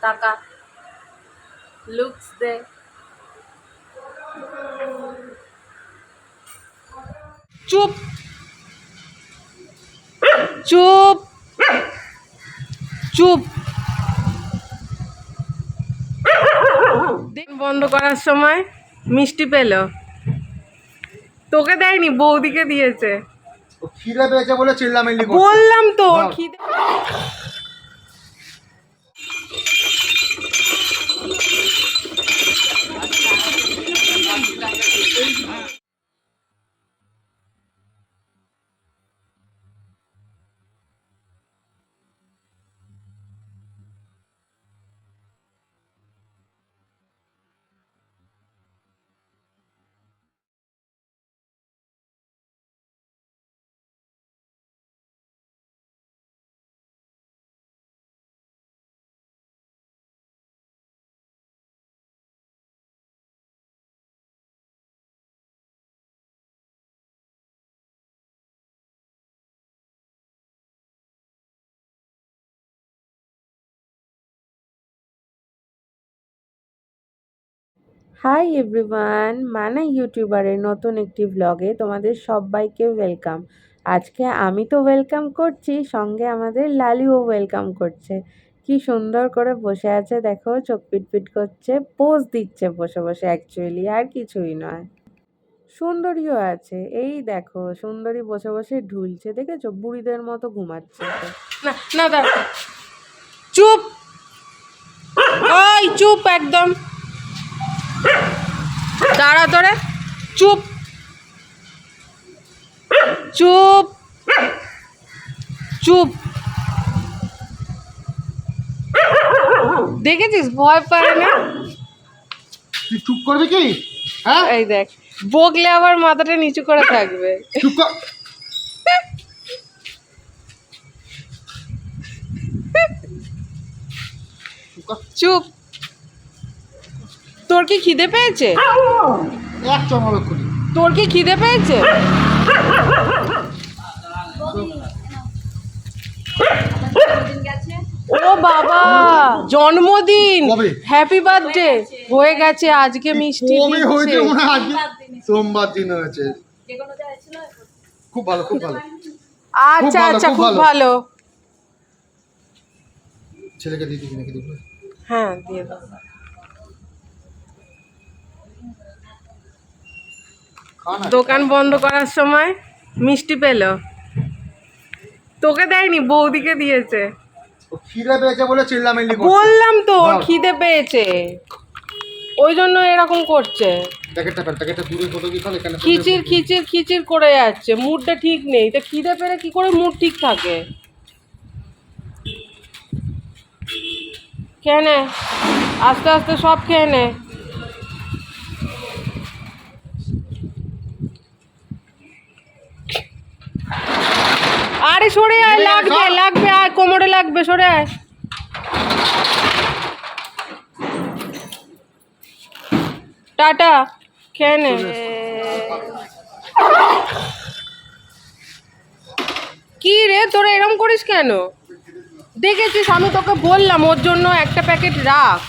টাকা লুকস দে। চুপ চুপ চুপ। বন্ধ করার সময় মিষ্টি পেল, তোকে দেয়নি, বৌদিকে দিয়েছে। খিদে পেয়েছে বলে চিল্লামিল্লি করছে। বললাম তো খিদে। হাই এভরিওয়ান, মানা ইউটিউবারের নতুন একটি ব্লগে তোমাদের সবাইকে ওয়েলকাম। আজকে আমি তো ওয়েলকাম করছি, সঙ্গে আমাদের লালিও ওয়েলকাম করছে। কি সুন্দর করে বসে আছে দেখো, চোখ পিটপিট করছে, পোজ দিচ্ছে বসে বসে, অ্যাকচুয়ালি আর কিছুই নয়। সুন্দরীও আছে, এই দেখো সুন্দরী বসে বসে ঢুলছে, দেখেছো বুড়িদের মতো ঘুমাচ্ছে। না না দাঁড়া, চুপ, ওই চুপ একদম, দাঁড়া তোরে, চুপ চুপ চুপ। দেখেছিস ভয় পায় না। তুই চুপ করবি কি? হ্যাঁ, এই দেখ, বকলে আবার মাথাটা নিচু করে থাকবে। চুপ কর। চুপ। তোর কি খিদে পেয়েছে? এক চমলক করি। তোর কি খিদে পেয়েছে? ও বাবা, জন্মদিন, কবে? Happy birthday. হয়ে গেছে, আজকে মিষ্টি কবে হয়েছে দিচ্ছে। মনে হয়? আজকে সোমবার দিন হয়েছে। খুব ভালো, খুব ভালো। আচ্ছা ভালো, আচ্ছা, খুব খুব ভালো। ভালো। ছেলেকে দিয়ে দিবি নাকি দেখবে? হ্যাঁ দিয়ে দাও। দোকান বন্ধ করার সময় মিষ্টি পেল, তোকে দেয়নি, বৌদিকে দিয়েছে। খিদে পেয়েছে বলে চিল্লামিল্লি করছে। বললাম তো খিদে পেয়েছে, ওই জন্য এরকম করছে। প্যাকেটটা দূরে কোথাও কি তাহলে? খিচির খিচির খিচির করে যাচ্ছে, মুডটা ঠিক নেই, তা খিদে পেলে কি করে মুড ঠিক থাকে? খেয়ে নে, আস্তে আস্তে সব খেয়ে নে। আরে সরে আয়, লাগবে লাগবে, আয় কোমরে লাগবে, সরে আয়। টাটা, খেয়ে নে। কি রে, তোরা এরম করিস কেন? দেখেছিস, আমি তোকে বললাম ওর জন্য একটা প্যাকেট রাখ।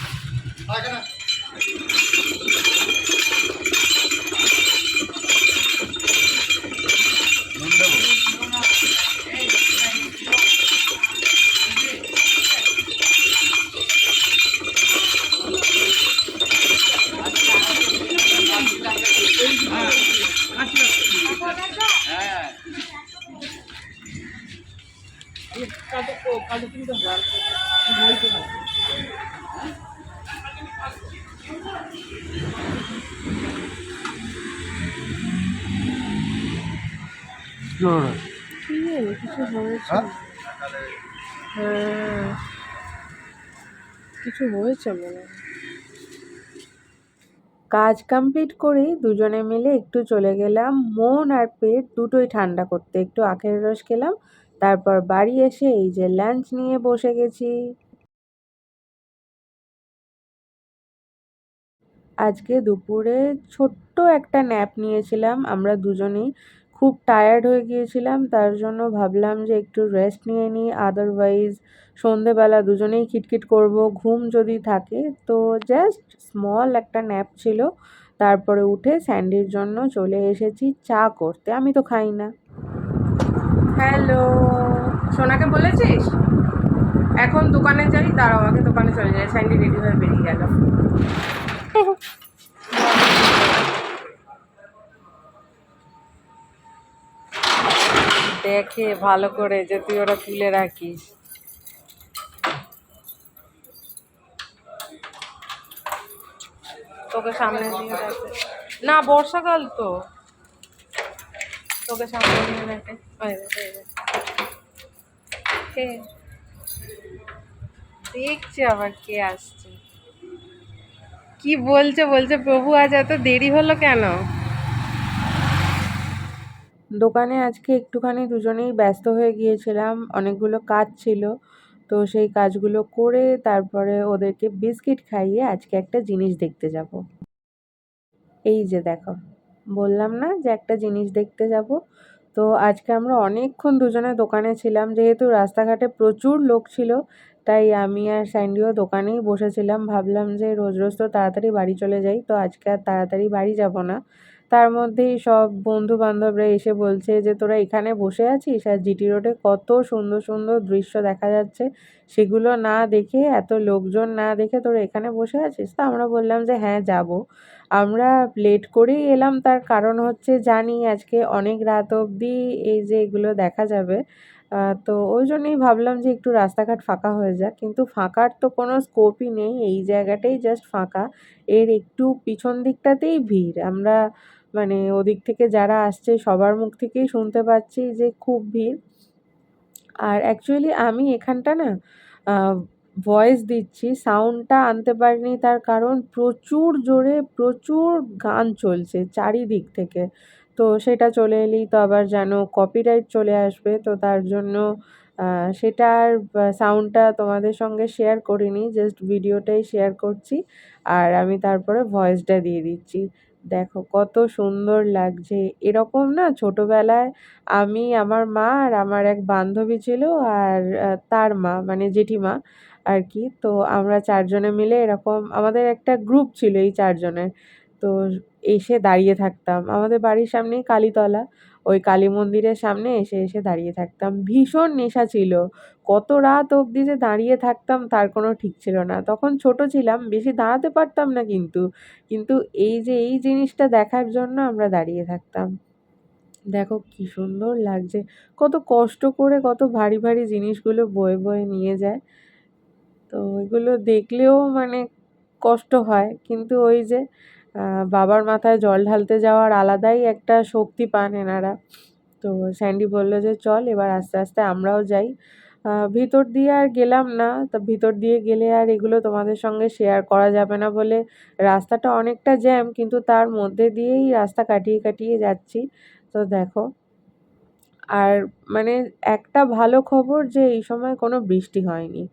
কিছু হয়েছে, হ্যাঁ কিছু হয়েছে মনে হয়। কাজ কমপ্লিট করেই দুজনে মিলে একটু চলে গেলাম মন আর পেট দুটোই ঠান্ডা করতে, একটু আখের রস খেলাম, তারপর বাড়ি এসে এই যে লাঞ্চ নিয়ে বসে গেছি। আজকে দুপুরে ছোট্ট একটা ন্যাপ নিয়েছিলাম আমরা দুজনেই, খুব টায়ার্ড হয়ে গিয়েছিলাম, তার জন্য ভাবলাম যে একটু রেস্ট নিয়ে নিই, আদারওয়াইজ সন্ধেবেলা দুজনেই খিটখিট করব, ঘুম যদি থাকে। তো জাস্ট স্মল একটা ন্যাপ ছিল, তারপরে উঠে স্যান্ডির জন্য চলে এসেছি চা করতে। আমি তো খাই না। হ্যালো, সোনাকে বলেছিস এখন দোকানে যাই? দাঁড়াও, আগে দোকানে চলে যাই। স্যান্ডি রেডি হয়ে বেরিয়ে গেল। দেখে ভালো করে যে তুই ওরা তুলে রাখিস। তোকে সামনে দিয়ে রাখে না, বর্ষাকাল তো। তোকে সামনে দিয়ে রাখে। কে দেখছে আবার কে আসছে? কি বলছে? বলছে প্রভু আজ এত দেরি হলো কেন? দোকানে আজকে একটুখানি দুজনেই ব্যস্ত হয়ে গিয়েছিলাম, অনেকগুলো কাজ ছিল। তো সেই কাজগুলো করে তারপরে ওদেরকে বিস্কিট খাইয়ে আজকে একটা জিনিস দেখতে যাব। এই যে দেখো, বললাম না যে একটা জিনিস দেখতে যাব। তো আজকে আমরা অনেকক্ষণ দুজনে দোকানে ছিলাম, যেহেতু রাস্তাঘাটে প্রচুর লোক ছিল, তাই আমি আর স্যান্ডিও দোকানেই বসেছিলাম। ভাবলাম যে রোজ রোজ তো তাড়াতাড়ি বাড়ি চলে যাই, তো আজকে আর তাড়াতাড়ি বাড়ি যাব না। তার মধ্যেই সব বন্ধু বান্ধবরা এসে বলছে যে তোরা এখানে বসে আছিস আর জিটি রোডে কত সুন্দর সুন্দর দৃশ্য দেখা যাচ্ছে, সেগুলো না দেখে, এত লোকজন না দেখে তোরা এখানে বসে আছিস। তো আমরা বললাম যে হ্যাঁ যাব। আমরা লেট করেই এলাম, তার কারণ হচ্ছে জানি আজকে অনেক রাত অবধি এই যে এগুলো দেখা যাবে। তো ওই জন্যই ভাবলাম যে একটু রাস্তাঘাট ফাঁকা হয়ে যাক, কিন্তু ফাঁকার তো কোনো স্কোপই নেই, এই জায়গাটাই জাস্ট ফাঁকা। এর একটু পিছন দিকটাতেই ভিড়। আমরা মানে ওদিক থেকে যারা আসছে সবার মুখ থেকেই শুনতে পাচ্ছি যে খুব ভিড়। আর অ্যাকচুয়ালি আমি এখানটা না ভয়েস দিচ্ছি, সাউন্ডটা আনতে পারিনি, তার কারণ প্রচুর জোরে প্রচুর গান চলছে চারিদিক থেকে। তো সেটা চলে এলেই তো আবার যেন কপিরাইট চলে আসবে, তো তার জন্য সেটার সাউন্ডটা তোমাদের সঙ্গে শেয়ার করিনি, জাস্ট ভিডিওটাই শেয়ার করছি। আর আমি তারপরে ভয়েসটা দিয়ে দিচ্ছি। দেখো কত সুন্দর লাগছে। এরকম না ছোটবেলায় আমি, আমার মা আর আমার এক বান্ধবী ছিল, আর তার মা মানে জেঠিমা আর কি। তো আমরা চারজনে মিলে এরকম আমাদের একটা গ্রুপ ছিল এই চারজনের। তো এসে দাঁড়িয়ে থাকতাম, আমাদের বাড়ির সামনেই কালীতলা, ওই কালী মন্দিরের সামনে এসে এসে দাঁড়িয়ে থাকতাম। ভীষণ নেশা ছিল, কত রাত অবধি যে দাঁড়িয়ে থাকতাম তার কোনো ঠিক ছিল না। তখন ছোট ছিলাম, বেশি দাঁড়াতে পারতাম না, কিন্তু কিন্তু এই যে এই জিনিসটা দেখার জন্য আমরা দাঁড়িয়ে থাকতাম। দেখো কি সুন্দর লাগছে, কত কষ্ট করে কত ভারী ভারী জিনিসগুলো বয়ে বয়ে নিয়ে যায়। তো এগুলো দেখলেও মানে কষ্ট হয়, কিন্তু ওই যে বাবার মাথায় জল ঢালতে যাওয়ার আলাদাই একটা শক্তি পান এনারা। তো স্যান্ডি বলল যে চল এবার আস্তে আস্তে আমরাও যাই। ভিতর দিয়ে আর গেলাম না, তা ভিতর দিয়ে গেলে আর এগুলো তোমাদের সঙ্গে শেয়ার করা যাবে না বলে রাস্তাটা অনেকটা জ্যাম, কিন্তু তার মধ্যে দিয়েই রাস্তা কাটিয়ে কাটিয়ে যাচ্ছি। তো দেখো, আর মানে একটা ভালো খবর যে এই সময় কোনো বৃষ্টি হয়নি।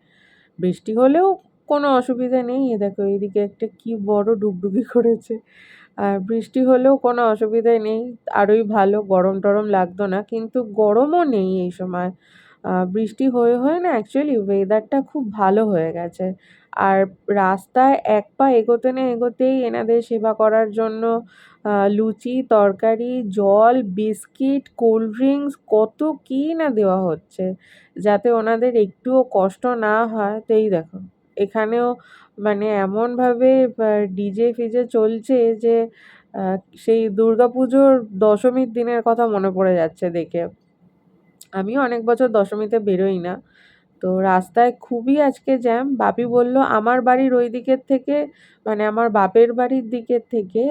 বৃষ্টি হলেও কোনো অসুবিধা নেই। এ দেখো এইদিকে একটা কি বড় ডুগডুগি করেছে। আর বৃষ্টি হলেও কোনো অসুবিধা নেই, আরোই ভালো, গরম টরম লাগতো না, কিন্তু গরমও নেই এই সময়। বৃষ্টি হয়ে হয়ে না অ্যাকচুয়ালি ওয়েদারটা খুব ভালো হয়ে গেছে। আর রাস্তায় এক পা এগোতে না এগোতেই এনাদের সেবা করার জন্য লুচি, তরকারি, জল, বিস্কিট, কোল্ড ড্রিঙ্কস কত কী না দেওয়া হচ্ছে, যাতে ওনাদের একটুও কষ্ট না হয়। তো এই দেখো এখানেও মানে এমনভাবে ডিজে ফিজে চলছে যে সেই দুর্গাপুজোর দশমীর দিনের কথা মনে পড়ে যাচ্ছে দেখে। আমিও অনেক বছর দশমীতে বেরোই না। তো রাস্তায় খুবই আজকে জ্যাম। বাপি বলল আমার বাড়ির ওই দিকের থেকে, মানে আমার বাপের বাড়ির দিকের থেকে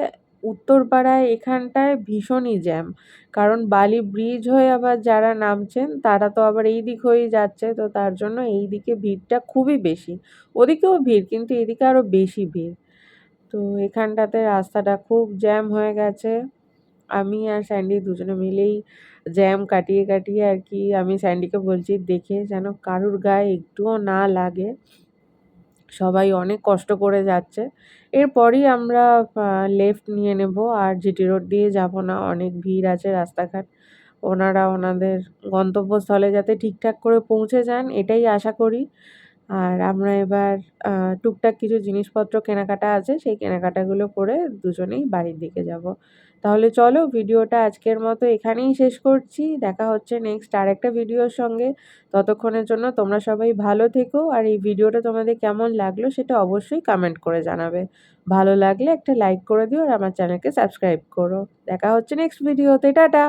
উত্তরপাড়ায় এখানটায় ভীষণই জ্যাম। কারণ বালি ব্রিজ হয়ে আবার যারা নামছেন তারা তো আবার এই দিক হয়েই যাচ্ছে, তো তার জন্য এই দিকে ভিড়টা খুবই বেশি। ওদিকেও ভিড়, কিন্তু এদিকে আরো বেশি ভিড়। তো এখানটাতে রাস্তাটা খুব জ্যাম হয়ে গেছে। আমি আর স্যান্ডি দুজনে মিলেই জ্যাম কাটিয়ে কাটিয়ে আর কি, আমি স্যান্ডিকে বলছি দেখে যেন কারুর গায়ে একটুও না লাগে, সবাই অনেক কষ্ট করে যাচ্ছে। এরপরই আমরা লেফট নিয়ে নেব, আর জিটি রোড দিয়ে যাব না, অনেক ভিড় আছে রাস্তাঘাট। ওনারা ওনাদের গন্তব্যস্থলে যাতে ঠিকঠাক করে পৌঁছে যান এটাই আশা করি। আর আমরা এবার টুকটাক কিছু জিনিসপত্র কেনাকাটা আছে, সেই কেনাকাটাগুলো করে দুজনেই বাড়ির দিকে যাব। তাহলে চলো ভিডিওটা আজকের মতো এখানেই শেষ করছি। দেখা হচ্ছে নেক্সট আরেকটা ভিডিওর সঙ্গে। ততক্ষণের জন্য তোমরা সবাই ভালো থেকো, আর এই ভিডিওটা তোমাদের কেমন লাগলো সেটা অবশ্যই কমেন্ট করে জানাবে। ভালো লাগলে একটা লাইক করে দিও আর আমার চ্যানেলকে সাবস্ক্রাইব করো। দেখা হচ্ছে নেক্সট ভিডিওতে। টাটা।